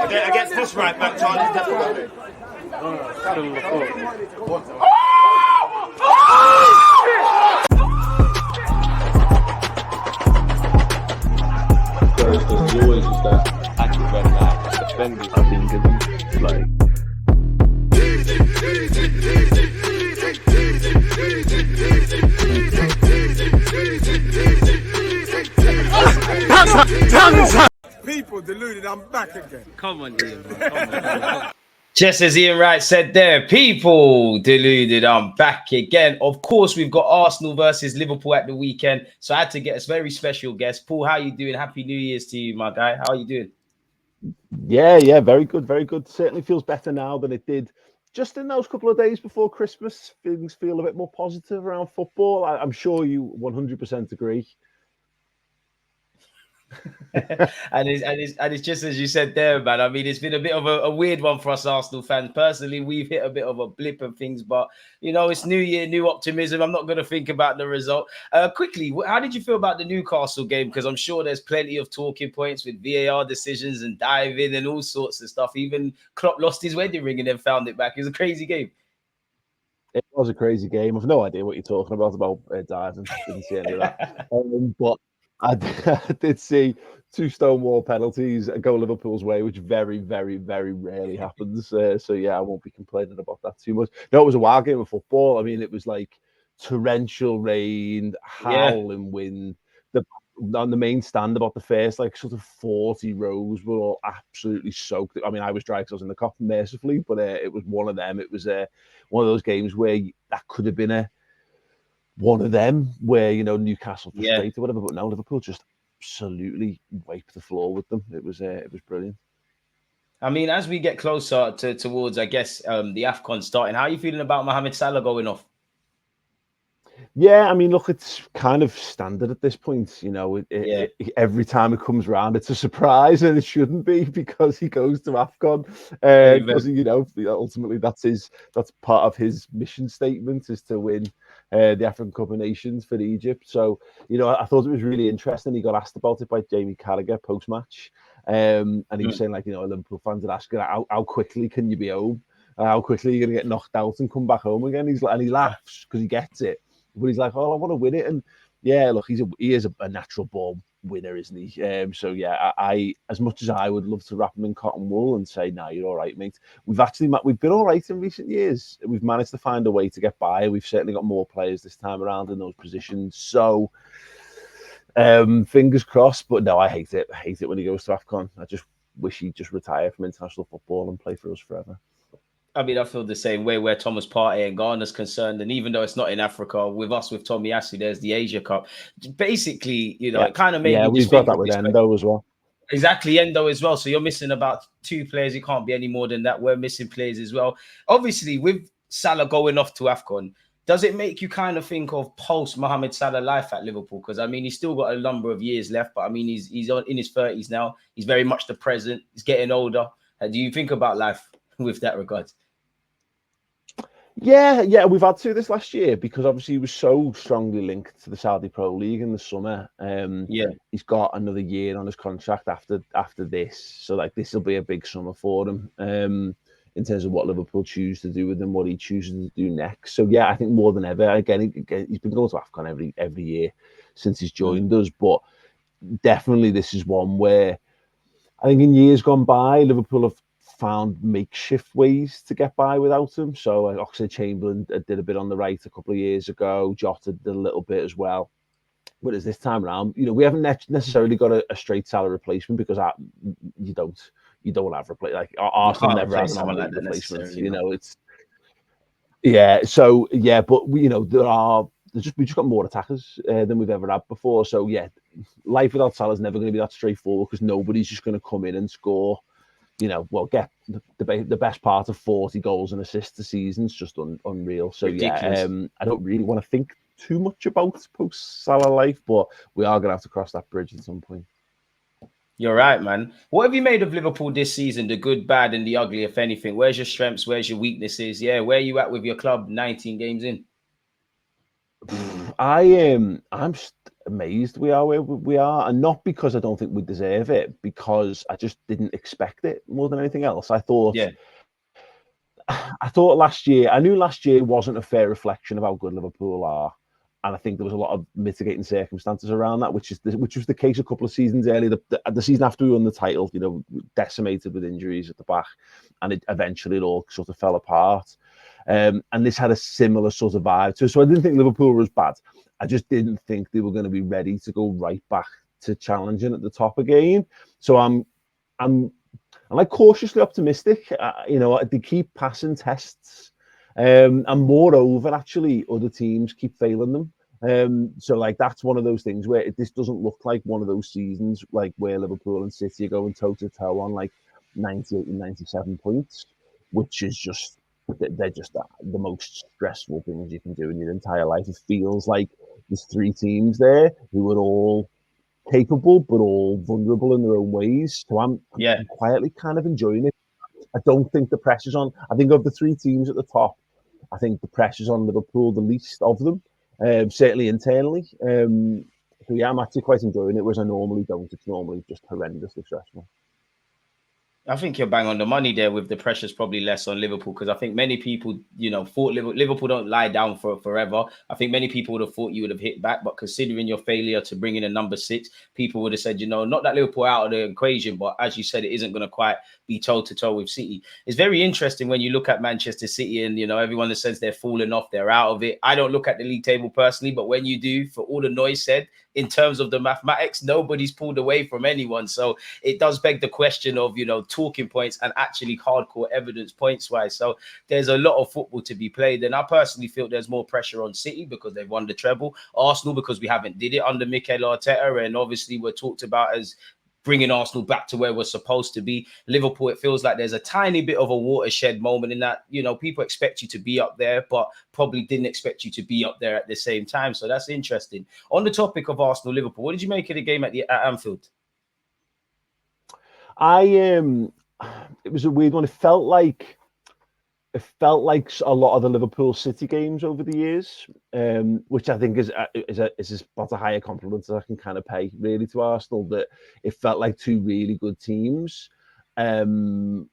Against this right back, Charlie's definitely. There's always just that accurate red line defending. I think it's like. People deluded, I'm back again. Come on, Ian. Come on. Just as Ian Wright said there, people deluded, I'm back again. Of course, we've got Arsenal versus Liverpool at the weekend. So I had to get a very special guest. Paul, how are you doing? Happy New Year's to you, my guy. How are you doing? Yeah, very good, very good. Certainly feels better now than it did just in those couple of days before Christmas. Things feel a bit more positive around football. I'm sure you 100% agree. and it's just as you said there, man. I mean, it's been a bit of a weird one for us Arsenal fans. Personally, we've hit a bit of a blip and things, but you know, it's New Year, new optimism. I'm not going to think about the result. Quickly, how did you feel about the Newcastle game? Because I'm sure there's plenty of talking points with VAR decisions and diving and all sorts of stuff. Even Klopp lost his wedding ring and then found it back. It was a crazy game. It was a crazy game. I've no idea what you're talking about diving. Didn't see any of that. But I did see 2 Stonewall penalties go Liverpool's way, which very, very, very rarely happens. So yeah, I won't be complaining about that too much. No, it was a wild game of football. I mean, it was like torrential rain, howling wind. On the main stand, about the first like sort of 40 rows were all absolutely soaked. I mean, I was dry because I was in the car mercifully, but it was one of them. It was one of those games where that could have been one of them where, you know, Newcastle frustrated or whatever, but no, Liverpool just absolutely wiped the floor with them. It was brilliant. I mean, as we get closer towards, I guess, the AFCON starting, how are you feeling about Mohamed Salah going off? Yeah, I mean, look, it's kind of standard at this point. You know, every time it comes around, it's a surprise, and it shouldn't be because he goes to AFCON. Because you know, ultimately, that's part of his mission statement is to win the African Cup of Nations for Egypt. So, you know, I thought it was really interesting. He got asked about it by Jamie Carragher post match, and he was saying, like, you know, Liverpool fans are asking how quickly can you be home? How quickly are you going to get knocked out and come back home again? And he laughs because he gets it. But he's like, oh, I want to win it. And yeah, look, he is a natural born winner, isn't he? So yeah, I as much as I would love to wrap him in cotton wool and say, nah, you're all right, mate. We've been all right in recent years. We've managed to find a way to get by. We've certainly got more players this time around in those positions. So fingers crossed. But no, I hate it. I hate it when he goes to AFCON. I just wish he'd just retire from international football and play for us forever. I mean, I feel the same way where Thomas Partey and Ghana's concerned. And even though it's not in Africa, with Tommy Asu, there's the Asia Cup. Basically, you know, it kind of made me we've got that with Endo as well. Exactly, Endo as well. So you're missing about 2 players. It can't be any more than that. We're missing players as well. Obviously, with Salah going off to AFCON, does it make you kind of think of post-Mohamed Salah life at Liverpool? Because, I mean, he's still got a number of years left. But, I mean, he's in his 30s now. He's very much the present. He's getting older. Do you think about life with that regard? Yeah, we've had to this last year because obviously he was so strongly linked to the Saudi Pro League in the summer. He's got another year on his contract after this, so like this will be a big summer for him in terms of what Liverpool choose to do with him, what he chooses to do next. So yeah, I think more than ever, again he's been going to AFCON every year since he's joined us, but definitely this is one where I think in years gone by, Liverpool have found makeshift ways to get by without him. So Oxlade-Chamberlain did a bit on the right a couple of years ago. Jota did a little bit as well. Whereas this time around, you know, we haven't necessarily got a straight Salah replacement because you don't have replacement. Like Arsenal never have someone like replacement. You know, it's So yeah, but we just got more attackers than we've ever had before. So yeah, life without Salah is never going to be that straightforward because nobody's just going to come in and score. You know, get the best part of 40 goals and assists a season. It's just unreal. So ridiculous. Yeah, I don't really want to think too much about post-Salah life, but we are going to have to cross that bridge at some point. You're right, man. What have you made of Liverpool this season? The good, bad, and the ugly, if anything. Where's your strengths? Where's your weaknesses? Yeah, where are you at with your club 19 games in? amazed we are where we are, and not because I don't think we deserve it, because I just didn't expect it more than anything else. I thought last year, I knew last year wasn't a fair reflection of how good Liverpool are. And I think there was a lot of mitigating circumstances around that, which was the case a couple of seasons earlier. The season after we won the title, decimated with injuries at the back, and eventually it all sort of fell apart. And this had a similar sort of vibe to it. So I didn't think Liverpool was bad. I just didn't think they were going to be ready to go right back to challenging at the top again. So I'm like cautiously optimistic. They keep passing tests. And moreover, actually, other teams keep failing them. So like that's one of those things where this doesn't look like one of those seasons like where Liverpool and City are going toe to toe on like 98 and 97 points, which is just they're just the most stressful things you can do in your entire life. It feels like there's three teams there who are all capable but all vulnerable in their own ways. So I'm quietly kind of enjoying it. I don't think the pressure's on. I think of the three teams at the top, I think the pressure's on Liverpool the least of them, certainly internally. So yeah, I'm actually quite enjoying it, whereas I normally don't. It's normally just horrendously stressful. I think you're bang on the money there with the pressure's probably less on Liverpool, because I think many people, thought Liverpool don't lie down for forever. I think many people would have thought you would have hit back, but considering your failure to bring in a number 6, people would have said, not that Liverpool out of the equation, but as you said, it isn't going to quite be toe to toe with City. It's very interesting when you look at Manchester City and, everyone that says they're falling off, they're out of it. I don't look at the league table personally, but when you do, for all the noise said, in terms of the mathematics, nobody's pulled away from anyone. So it does beg the question of, talking points and actually hardcore evidence points wise. So there's a lot of football to be played. And I personally feel there's more pressure on City because they've won the treble. Arsenal because we haven't did it under Mikel Arteta. And obviously we're talked about as bringing Arsenal back to where we're supposed to be. Liverpool, it feels like there's a tiny bit of a watershed moment in that, people expect you to be up there, but probably didn't expect you to be up there at the same time. So that's interesting. On the topic of Arsenal, Liverpool, what did you make of the game at Anfield? It was a weird one. It felt like a lot of the Liverpool City games over the years, which I think is about a higher compliment that I can kind of pay really to Arsenal. That it felt like two really good teams, kind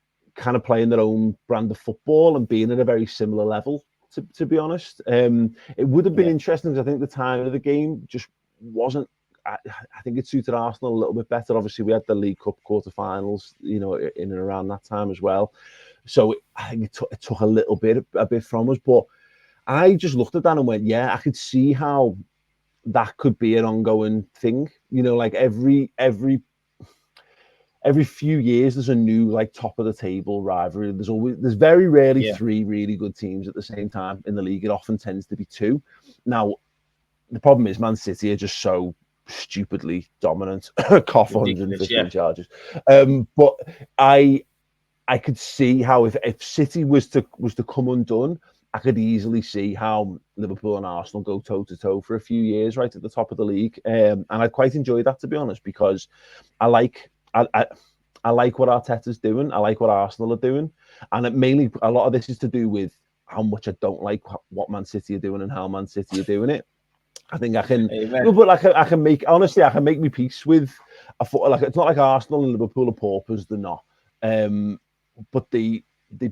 of playing their own brand of football and being at a very similar level. To be honest, it would have been interesting because I think the time of the game just wasn't. I think it suited Arsenal a little bit better. Obviously, we had the League Cup quarterfinals, in and around that time as well. So I think it took a bit from us. But I just looked at that and went, yeah, I could see how that could be an ongoing thing. Like every few years, there's a new like top of the table rivalry. There's very rarely three really good teams at the same time in the league. It often tends to be two. Now, the problem is Man City are just so stupidly dominant, cough 115 charges. But I could see how if City was to come undone, I could easily see how Liverpool and Arsenal go toe to toe for a few years, right at the top of the league. And I quite enjoy that, to be honest, because I like what Arteta's doing. I like what Arsenal are doing, and mainly a lot of this is to do with how much I don't like what Man City are doing and how Man City are doing it. I think I can, but like I can make my peace with it's not like Arsenal and Liverpool are paupers. They're not, but they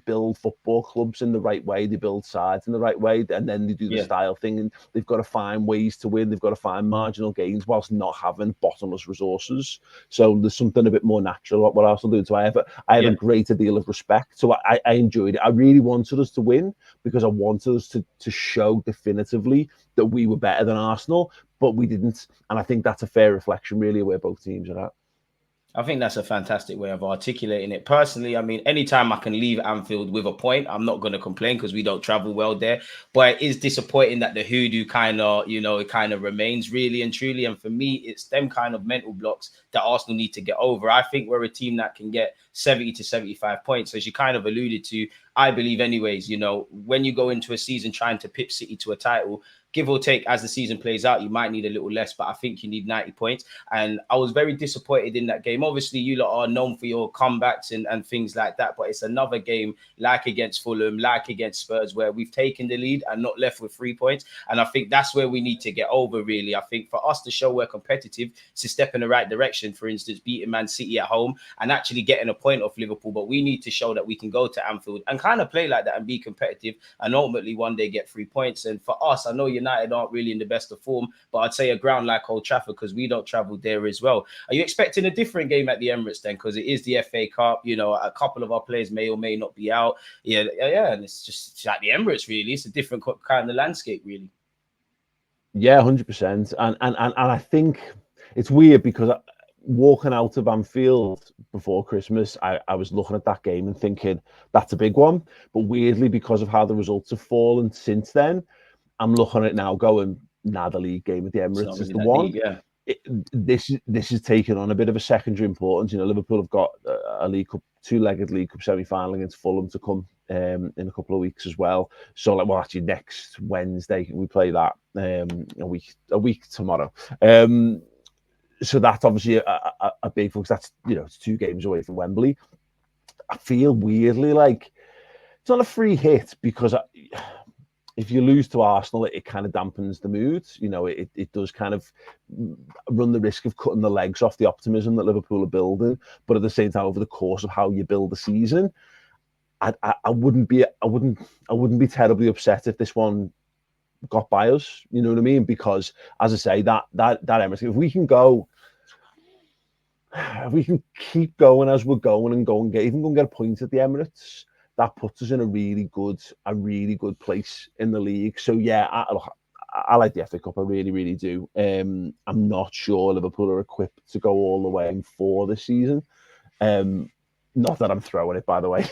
build football clubs in the right way. They build sides in the right way, and then they do the style thing. And they've got to find ways to win. They've got to find marginal gains whilst not having bottomless resources. So there's something a bit more natural about what Arsenal do. So I have a greater deal of respect. So I enjoyed it. I really wanted us to win because I wanted us to show definitively that we were better than Arsenal, but we didn't. And I think that's a fair reflection, really, of where both teams are at. I think that's a fantastic way of articulating it. Personally, I mean, anytime I can leave Anfield with a point, I'm not going to complain because we don't travel well there. But it is disappointing that the hoodoo kind of, it kind of remains really and truly. And for me, it's them kind of mental blocks that Arsenal need to get over. I think we're a team that can get 70 to 75 points, as you kind of alluded to. I believe anyways, when you go into a season trying to pip City to a title, give or take, as the season plays out, you might need a little less, but I think you need 90 points. And I was very disappointed in that game. Obviously, you lot are known for your comebacks and things like that, but it's another game like against Fulham, like against Spurs, where we've taken the lead and not left with 3 points. And I think that's where we need to get over, really. I think for us to show we're competitive, to step in the right direction, for instance, beating Man City at home and actually getting a point off Liverpool, but we need to show that we can go to Anfield and kind of play like that and be competitive and ultimately one day get 3 points. And for us, I know United aren't really in the best of form, but I'd say a ground like Old Trafford, because we don't travel there as well. Are you expecting a different game at the Emirates then? Because it is the FA Cup, a couple of our players may or may not be out. Yeah, and it's like the Emirates, really. It's a different kind of landscape, really. Yeah, 100%. And I think it's weird because walking out of Anfield before Christmas, I was looking at that game and thinking that's a big one. But weirdly, because of how the results have fallen since then, I'm looking at it now going, the league game at the Emirates is the one. League, yeah. This is taking on a bit of a secondary importance. Liverpool have got a League Cup, two-legged League Cup semi-final against Fulham to come in a couple of weeks as well. So, actually next Wednesday we play that a week tomorrow. So that's obviously a big focus. That's it's 2 games away from Wembley. I feel weirdly like it's not a free hit because if you lose to Arsenal, it kind of dampens the mood. It does kind of run the risk of cutting the legs off the optimism that Liverpool are building. But at the same time, over the course of how you build the season, I wouldn't be terribly upset if this one got by us. You know what I mean? Because as I say, that Emirates, if we can keep going as we're going and go and get a point at the Emirates, that puts us in a really good place in the league. So yeah, I like the FA Cup. I really, really do. I'm not sure Liverpool are equipped to go all the way for this season. Not that I'm throwing it, by the way,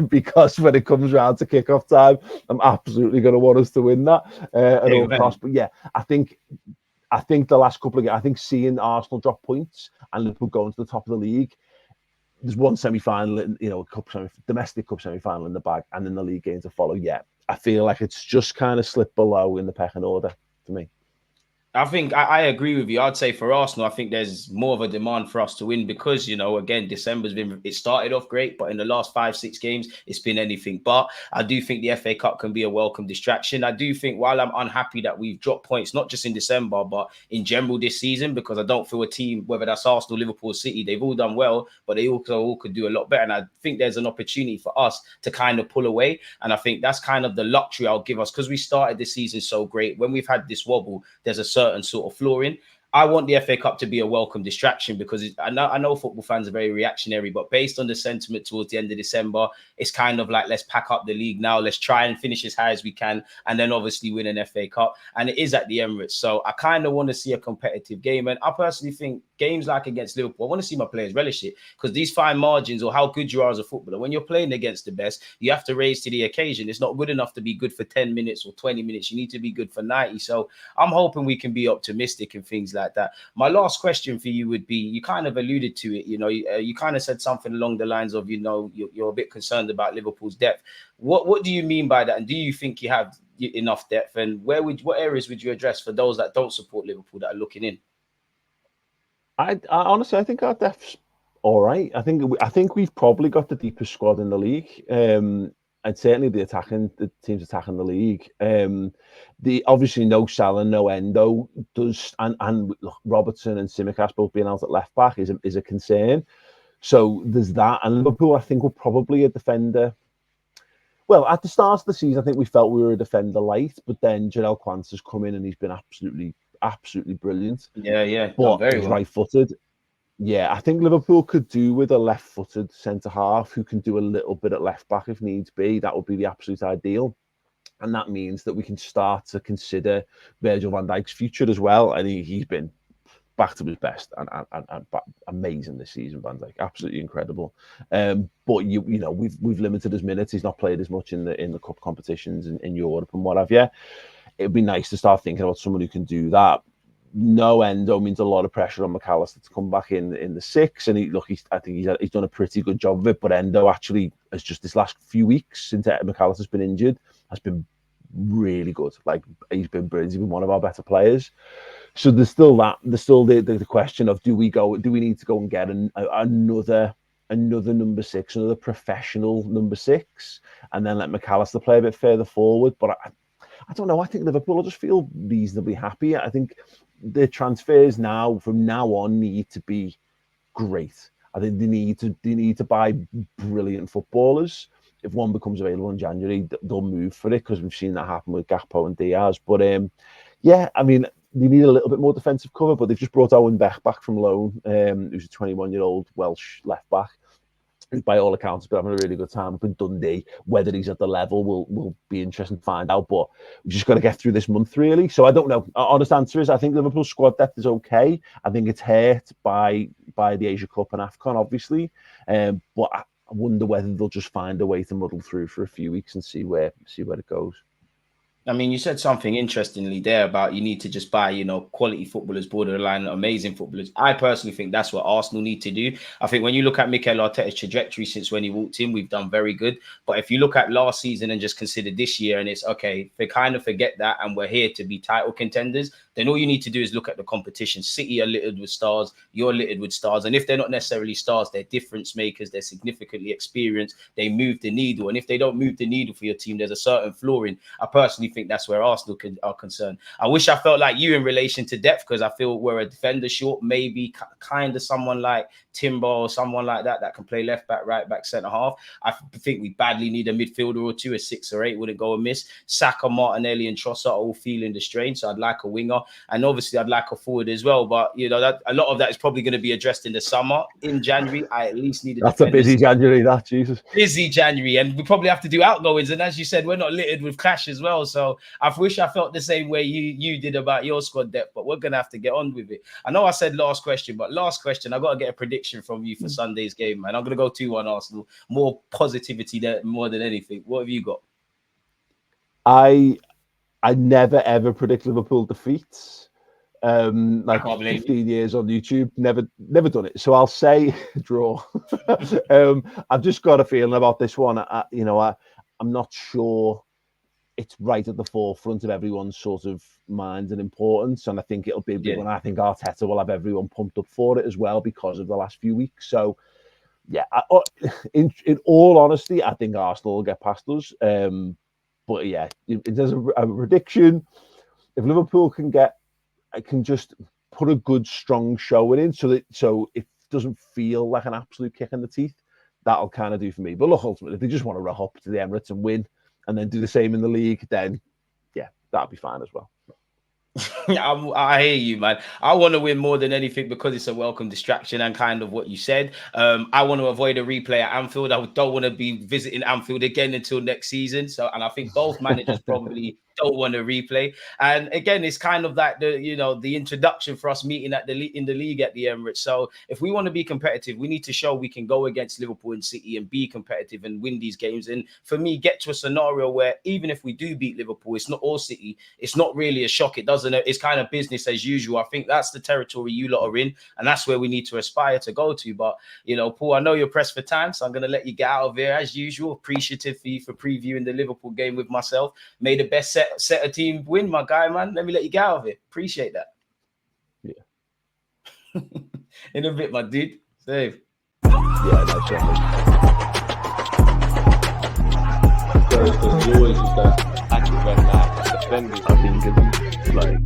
because when it comes around to kickoff time, I'm absolutely going to want us to win that at all costs. But yeah, I think the last couple of games, I think seeing Arsenal drop points and Liverpool going to the top of the league, there's one semi-final, domestic cup semi-final in the bag, and then the league game to follow. Yeah, I feel like it's just kind of slipped below in the pecking order for me. I think I agree with you. I'd say for Arsenal, I think there's more of a demand for us to win because, again, it started off great, but in the last 5-6 games, it's been anything but. I do think the FA Cup can be a welcome distraction. I do think while I'm unhappy that we've dropped points, not just in December, but in general this season, because I don't feel a team, whether that's Arsenal, Liverpool, City, they've all done well, but they also all could do a lot better. And I think there's an opportunity for us to kind of pull away. And I think that's kind of the luxury I'll give us because we started the season so great. When we've had this wobble, there's a certain sort of flaw in. I want the FA Cup to be a welcome distraction because I know football fans are very reactionary, but based on the sentiment towards the end of December, it's kind of like, let's pack up the league now. Let's try and finish as high as we can and then obviously win an FA Cup. And it is at the Emirates. So I kind of want to see a competitive game. And I personally think games like against Liverpool, I want to see my players relish it because these fine margins or how good you are as a footballer, when you're playing against the best, you have to raise to the occasion. It's not good enough to be good for 10 minutes or 20 minutes. You need to be good for 90. So I'm hoping we can be optimistic and things like that. My last question for you would be, you kind of alluded to it, you kind of said something along the lines of, you're a bit concerned about Liverpool's depth. What do you mean by that? And do you think you have enough depth? And what areas would you address for those that don't support Liverpool that are looking in? I honestly, I think our depth's all right. I think we've probably got the deepest squad in the league. And certainly the teams attacking the league. The obviously no Salah, no Endo does, and Robertson and Tsimikas both being out at left back is a concern. So there's that. And Liverpool, I think, were probably a defender. Well, at the start of the season, I think we felt we were a defender light, but then Jarell Quansah's come in and he's been absolutely brilliant. Yeah, but very he's well. right-footed. Yeah, I think Liverpool could do with a left-footed centre-half who can do a little bit at left-back if needs be. That would be the absolute ideal. And that means that we can start to consider Virgil van Dijk's future as well. And he's been back to his best and amazing this season, Van Dijk. Absolutely incredible. But we've limited his minutes. He's not played as much in the cup competitions in Europe and what have you. It'd be nice to start thinking about someone who can do that. no Endo means a lot of pressure on McAllister to come back in the 6, and I think he's done a pretty good job of it. But Endo actually has just this last few weeks since McAllister's been injured has been really good. Like he's been brilliant. He's been one of our better players. So there's still the question of do we need to go and get another number 6, another professional number 6, and then let McAllister play a bit further forward. But I don't know. I think Liverpool will just feel reasonably happy. I think the transfers from now on need to be great. I think they need to buy brilliant footballers. If one becomes available in January, they'll move for it because we've seen that happen with Gakpo and Diaz. But yeah, I mean, they need a little bit more defensive cover, but they've just brought Owen Beck back from loan, who's a 21-year-old Welsh left back. By all accounts, has been having a really good time up in Dundee. Whether he's at the level will be interesting to find out. But we've just got to get through this month, really. So I don't know. Our honest answer is I think Liverpool's squad depth is okay. I think it's hurt by the Asia Cup and AFCON, obviously. But I wonder whether they'll just find a way to muddle through for a few weeks and see where it goes. I mean, you said something interestingly there about you need to just buy, quality footballers, borderline amazing footballers. I personally think that's what Arsenal need to do. I think when you look at Mikel Arteta's trajectory since when he walked in, we've done very good. But if you look at last season and just consider this year, and it's okay, they kind of forget that, and we're here to be title contenders, then all you need to do is look at the competition. City are littered with stars, you're littered with stars. And if they're not necessarily stars, they're difference makers, they're significantly experienced, they move the needle. And if they don't move the needle for your team, there's a certain flaw in. I personally think that's where Arsenal are concerned. I wish I felt like you in relation to depth, because I feel we're a defender short, maybe kind of someone like Timber or someone like that can play left back, right back, centre half. I think we badly need a midfielder or two. A 6 or 8 wouldn't go amiss. Saka, Martinelli and Trossard are all feeling the strain, so I'd like a winger, and obviously I'd like a forward as well. But that a lot of that is probably going to be addressed in the summer. In January, I at least need That's a busy January, busy January, and we probably have to do outgoings. And as you said, we're not littered with clash as well. So I wish I felt the same way you did about your squad depth, but we're gonna have to get on with it. I know I said last question, but last question, I got to get a prediction from you for Sunday's game, man. I'm gonna go 2-1 Arsenal. More positivity there, more than anything. What have you got? I never ever predict Liverpool defeats. Like 15 years on YouTube, never done it. So I'll say draw. I've just got a feeling about this one. I'm not sure it's right at the forefront of everyone's sort of mind and importance. And I think it'll be a big one. I think Arteta will have everyone pumped up for it as well because of the last few weeks. So, yeah, in all honesty, I think Arsenal will get past us. But yeah, there's a prediction. If Liverpool can just put a good, strong showing in so it doesn't feel like an absolute kick in the teeth, that'll kind of do for me. But look, ultimately, if they just want to rock up to the Emirates and win, and then do the same in the league, then yeah, that'll be fine as well. I hear you, man. I want to win more than anything because it's a welcome distraction and kind of what you said. I want to avoid a replay at Anfield. I don't want to be visiting Anfield again until next season. And I think both managers probably don't want to replay. And again, it's kind of like the introduction for us meeting in the league at the Emirates. So if we want to be competitive, we need to show we can go against Liverpool and City and be competitive and win these games. And for me, get to a scenario where even if we do beat Liverpool, it's not all City. It's not really a shock. It's kind of business as usual. I think that's the territory you lot are in, and that's where we need to aspire to go to. But Paul, I know you're pressed for time, so I'm going to let you get out of here as usual. Appreciative for you for previewing the Liverpool game with myself. May the best set of team win, my guy, man. Let me let you get out of it. Appreciate that. Yeah. In a bit, my dude. Save. Yeah, that's right. There's always that active and defending. I think it's like